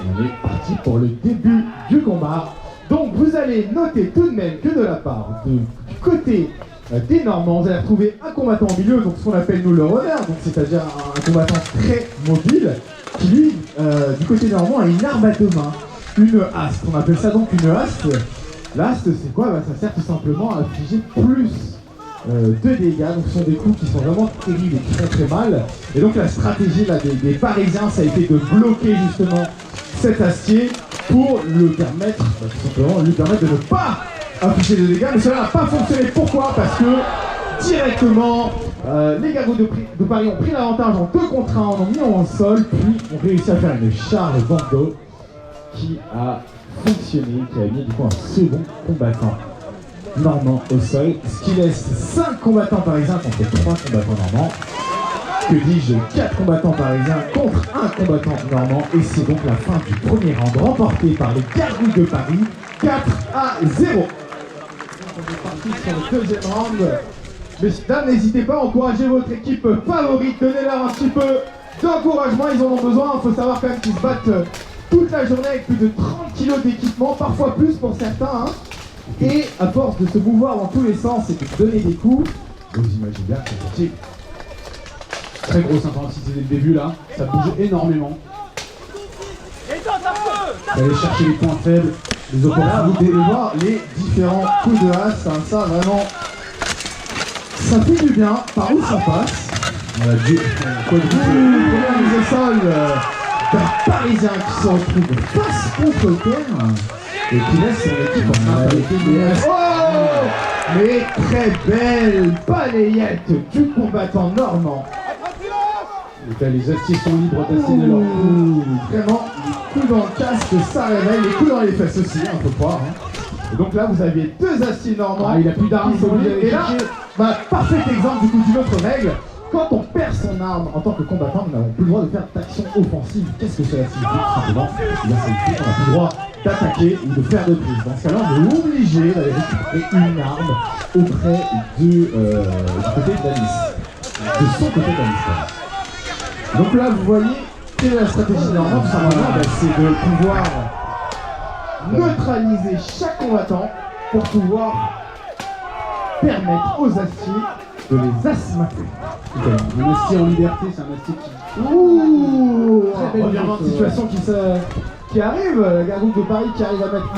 On est parti pour le début du combat. Donc vous allez noter tout de même que de la part du côté des Normands, vous allez retrouver un combattant au milieu, donc ce qu'on appelle nous le runner, donc c'est-à-dire un combattant très mobile, qui lui, du côté normand, a une arme à deux mains, une haste. On appelle ça donc une haste. L'haste, c'est quoi? Ça sert tout simplement à infliger plus de dégâts, donc ce sont des coups qui sont vraiment terribles et qui font très mal. Et donc la stratégie là, des Parisiens, ça a été de bloquer justement cet astier pour le permettre, tout simplement, lui permettre de ne pas infliger de dégâts, mais cela n'a pas fonctionné. Pourquoi? Parce que directement, les Gargouilles de Paris ont pris l'avantage en 2 contre 1, en ont mis en sol, puis ont réussi à faire une charge Vando qui a fonctionné, qui a mis du coup un second combattant normand au sol, ce qui laisse 5 combattants parisiens contre 3 combattants normands. Que dis-je, 4 combattants parisiens contre 1 combattant normand, et c'est donc la fin du premier round remporté par les Gargouilles de Paris, 4-0. On est parti sur le deuxième round. Mesdames, n'hésitez pas à encourager votre équipe favorite, donnez-leur un petit peu d'encouragement, ils en ont besoin. Il faut savoir quand même qu'ils se battent toute la journée avec plus de 30 kg d'équipement, parfois plus pour certains. Et à force de se mouvoir dans tous les sens et de donner des coups, vous imaginez bien que c'est possible. Très grosse intensité dès le début là, ça bouge énormément. Aller chercher les points faibles, les opportunités. Vous pouvez voir les différents coups de hache, ça vraiment, ça fait du bien, par où ça passe. Voilà, Première mise au sol d'un Parisien qui se retrouve face contre terre et qui laisse son équipe en infériorité. Oh, mais très belle balayette du combattant normand. Et là, les astiers sont libres d'asséner leur coup. Vraiment, les coups dans le casque, ça réveille, les coups dans les fesses aussi, on peut croire. Et donc là, vous aviez 2 astiers normands. Ah, il a plus d'armes, ils sont obligés. Et là, parfait exemple du coup d'une autre règle. Quand on perd son arme en tant que combattant, nous n'avons plus le droit de faire d'action offensive. Qu'est-ce que cela signifie tout simplement? Eh bien, ça signifie qu'on n'a plus le droit d'attaquer ou de faire de prise. Dans ce cas-là, on est obligé d'aller récupérer une arme auprès du côté d'Alice. De son côté d'Alice. Donc là, vous voyez, quelle est la stratégie normande? Tout simplement, c'est de pouvoir neutraliser chaque combattant pour pouvoir permettre aux astiers de les asthmater. Un astier en liberté, c'est un astier qui... Ouh, très belle situation qui arrive. La Gargouille de Paris qui arrive à mettre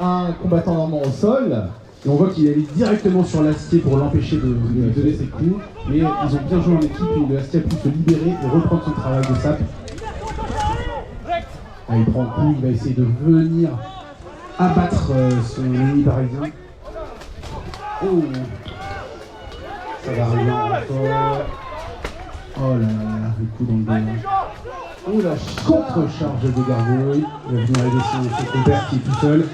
un combattant normand au sol. Et on voit qu'il allait directement sur l'astier pour l'empêcher de donner ses coups. Mais ils ont bien joué en équipe et l'astier a pu se libérer et reprendre son travail de sape. Ah, il prend le coup, il va essayer de venir abattre son ennemi parisien. Oh, ça va arriver encore. Oh là là, le coup dans le dos. Oh la contre-charge de Gargouille. Il va venir aider son compère qui est tout seul.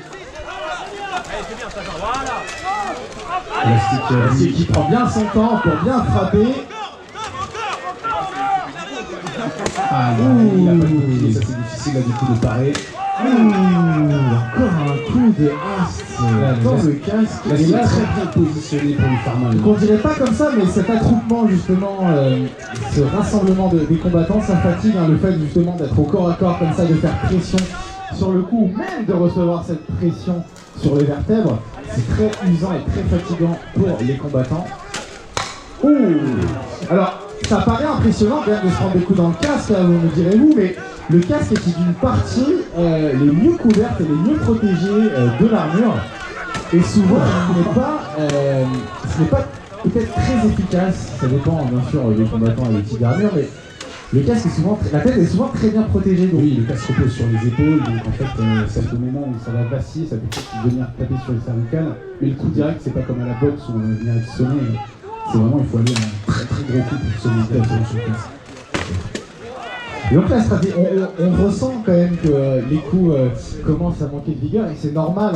L'astier qui prend bien son temps pour bien frapper. Ah, il a pas de bouclier, ça c'est difficile là du coup de parer. Encore un coup de haste dans le casque. Là, il est très bien positionné pour lui faire mal. On dirait pas comme ça, mais cet attroupement justement, ce rassemblement des combattants, ça fatigue, le fait justement d'être au corps à corps comme ça, de faire pression sur le coup, ou même de recevoir cette pression sur les vertèbres, c'est très usant et très fatigant pour les combattants. Alors, ça paraît impressionnant quand même de se prendre des coups dans le casque, là, vous me direz-vous, mais le casque est une partie les mieux couvertes et les mieux protégées de l'armure. Et souvent, ce n'est pas peut-être très efficace, ça dépend bien sûr des combattants et des types d'armure, mais le casque est souvent, la tête est souvent très bien protégée. Donc. Oui, le casque repose sur les épaules, donc en fait, c'est au moment où ça va vaciller, ça peut peut-être venir taper sur les cervicales, mais le coup direct, c'est pas comme à la boxe où on va venir sonner. C'est vraiment, il faut aller un très très gros coup pour sonner sur le casque. Et donc la stratégie, on ressent quand même que les coups commencent à manquer de vigueur, et c'est normal,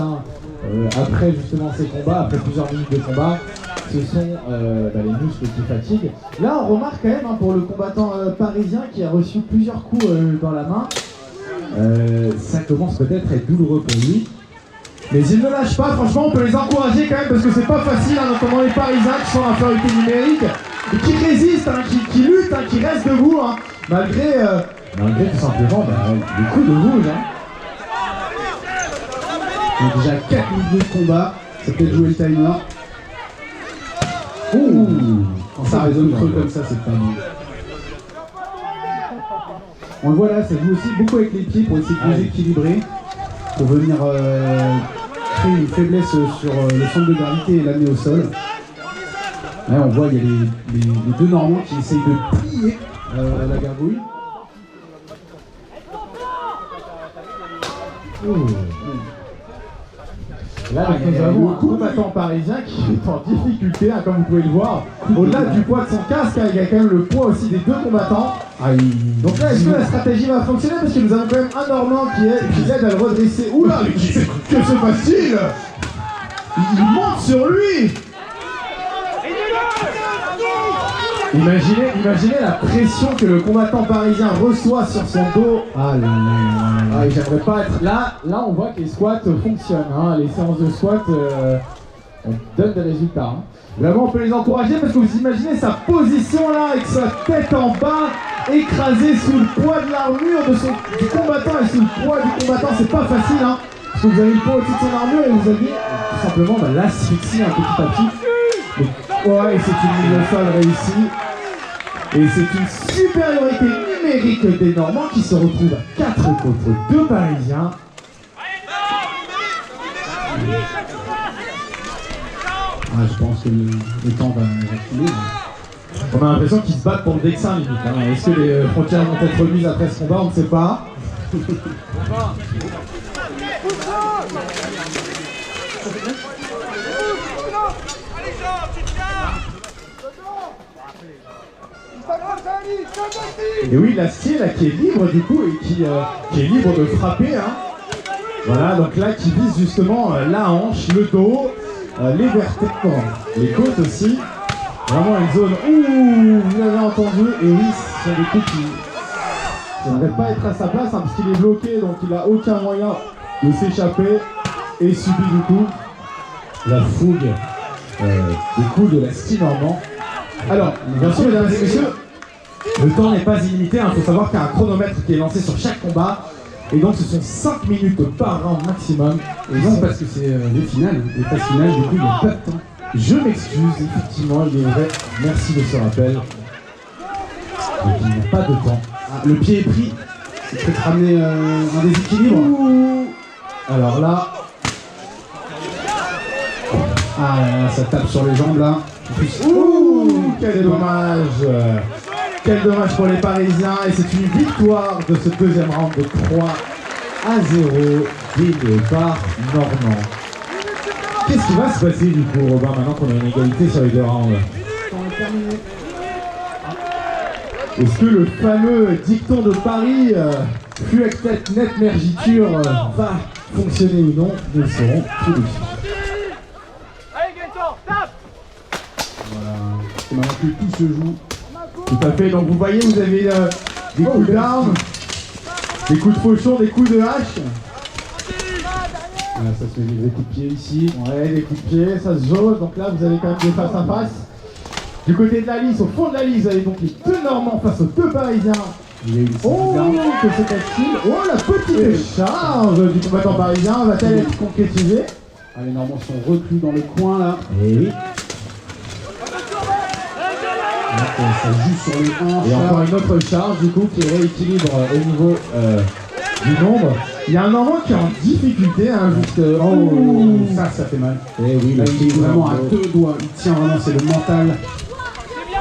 après justement ces combats, après plusieurs minutes de combat, ce sont les muscles qui fatiguent. Là on remarque quand même pour le combattant parisien qui a reçu plusieurs coups dans la main, ça commence peut-être à être douloureux pour lui. Mais ils ne lâchent pas, franchement on peut les encourager quand même parce que c'est pas facile, notamment les Parisiens qui sont en infériorité numérique et qui résistent, qui luttent, qui restent debout, malgré tout simplement les coups de rouge. On est déjà à 4 minutes de combat. Ça peut jouer le timer. Ouh, quand ça résonne creux comme ça, c'est pas bon. On le voit là, ça joue aussi beaucoup avec les pieds pour essayer de déséquilibrer, pour venir créer une faiblesse sur le centre de gravité et l'amener au sol. Là, on voit, il y a les deux Normands qui essayent de plier la gargouille. Là, nous avons un combattant parisien qui est en difficulté, hein, comme vous pouvez le voir. Au-delà du poids de son casque, hein, il y a quand même le poids aussi des deux combattants. Donc là, est-ce que la stratégie va fonctionner? Parce que nous avons quand même un Normand qui l'aide à le redresser. Oula, que se passe-t-il? Il monte sur lui. Imaginez la pression que le combattant parisien reçoit sur son dos. Ah là là là là. J'aimerais pas être là. Là, on voit que les squats fonctionnent. Hein. Les séances de squat donnent des résultats. Hein. Vraiment, on peut les encourager parce que vous imaginez sa position là, avec sa tête en bas, écrasée sous le poids de l'armure du combattant et sous le poids du combattant. C'est pas facile, hein, parce que vous avez le poids au-dessus de son armure et vous avez tout simplement l'asphyxie un petit à petit. Ouais, et c'est une mise au sol réussie. Et c'est une supériorité numérique des Normands qui se retrouvent à 4 contre 2 Parisiens. Je pense que le temps va filer. On a l'impression qu'ils se battent pour le Vexin limite. Hein. Est-ce que les frontières vont être remises après ce combat? On ne sait pas. Et oui, l'acier là qui est libre du coup et qui est libre de frapper. Hein. Voilà, donc là qui vise justement la hanche, le dos, les vertèbres, les côtes aussi. Vraiment une zone où vous l'avez entendu. Et oui, ce sont des coups qui ne devraient pas être à sa place hein, parce qu'il est bloqué, donc il n'a aucun moyen de s'échapper et subit du coup la fougue des coups de la ski normand. Alors, bien sûr, mesdames et messieurs, le temps n'est pas illimité, il faut savoir qu'il y a un chronomètre qui est lancé sur chaque combat. Et donc ce sont 5 minutes par round maximum. Et donc parce que c'est les finales, les phases finales, du coup il n'y a pas de temps. Je m'excuse, effectivement, il est vrai. Merci de ce rappel. Donc il n'y a pas de temps. Le pied est pris, c'est peut-être ramener un déséquilibre. Alors là... ça tape sur les jambes là. Quel dommage. Quel dommage pour les Parisiens. Et c'est une victoire de ce deuxième round de 3-0 gagné par Normand. Qu'est-ce qui va se passer du coup, Robin, maintenant qu'on a une égalité sur les deux rounds? Est-ce que le fameux dicton de Paris, fluec tête net mergiture, va fonctionner ou non? Nous le saurons tout de suite. Voilà, c'est maintenant que tout se joue. Tout à fait, donc vous voyez, vous avez des coups d'armes, des coups de fauchon, des coups de hache. Voilà, ça se met des coups de pied ici. Ouais, des coups de pied, ça se jauge, donc là vous avez quand même des face à face. Du côté de la lisse, au fond de la lisse, vous avez donc les deux Normands face aux deux Parisiens. Il y a une que se passe-t-il? Oh, la petite charge du combattant parisien, va-t-elle être concrétisée? Les Normands sont reclus dans le coin là. Et oui. Ça joue sur les hanches. Et encore une autre charge du coup qui rééquilibre au niveau du nombre. Il y a un Normand qui est en difficulté, hein, juste. Ça fait mal. Et oui, là, il est vraiment à deux doigts. Il tient vraiment, c'est le mental.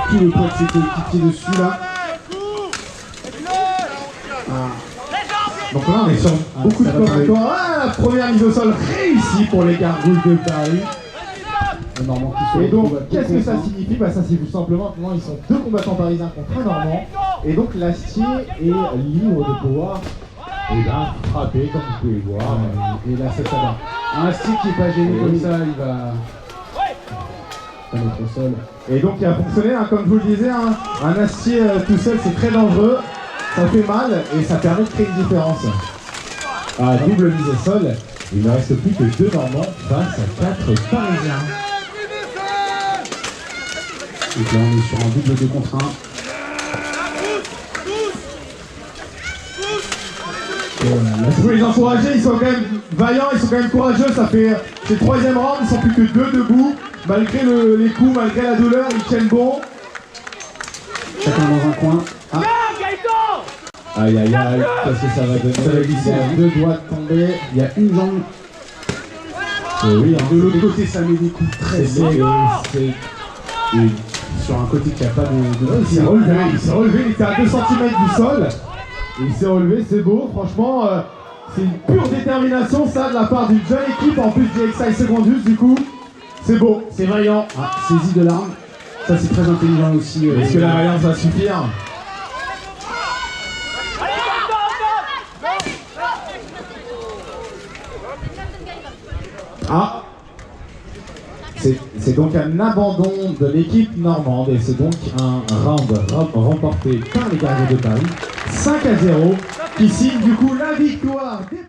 Tout le poids de ses coéquipiers dessus là. Donc là on est sur beaucoup de corps à corps. La première mise au sol réussie pour les gargouilles de Paris. Et donc, qu'est-ce que ça signifie? Ça signifie tout simplement que ils sont deux combattants parisiens contre un Normand. Et donc, l'Astier est libre de pouvoir frapper, comme vous pouvez le voir. Et là, ça va. Un Astier qui n'est pas gêné comme ça, il va mettre au sol. Et donc, il a fonctionné, hein, comme je vous le disais. Hein, un Astier tout seul, c'est très dangereux. Ça fait mal et ça permet de créer une différence. Double mise au sol. Il ne reste plus que deux Normands face à 4 Parisiens. Donc là on est sur un double 2 contre 1. Il faut les encourager, ils sont quand même vaillants, ils sont quand même courageux, ça fait c'est le troisième round, ils sont plus que 2 debout, malgré les coups, malgré la douleur, ils tiennent bon. Chacun dans un coin. Ah. Aïe aïe aïe, qu'est-ce que ça va donner? Ça va glisser à 2 doigts de tomber. Il y a une jambe. Oui, De l'autre côté, ça met des coups très secs. Une. Sur un côté qui n'a pas de... Il s'est relevé, il était à 2 cm du sol. Il s'est relevé, c'est beau, franchement, c'est une pure détermination ça de la part d'une jeune équipe, en plus du Exile Secondus, du coup, c'est beau, c'est vaillant. Ah, saisie de l'arme, ça c'est très intelligent aussi. Est-ce que la vaillance va suffire? Ah, c'est donc un abandon de l'équipe normande et c'est donc un round remporté par les Gardiens de Paris 5-0 qui signe du coup la victoire des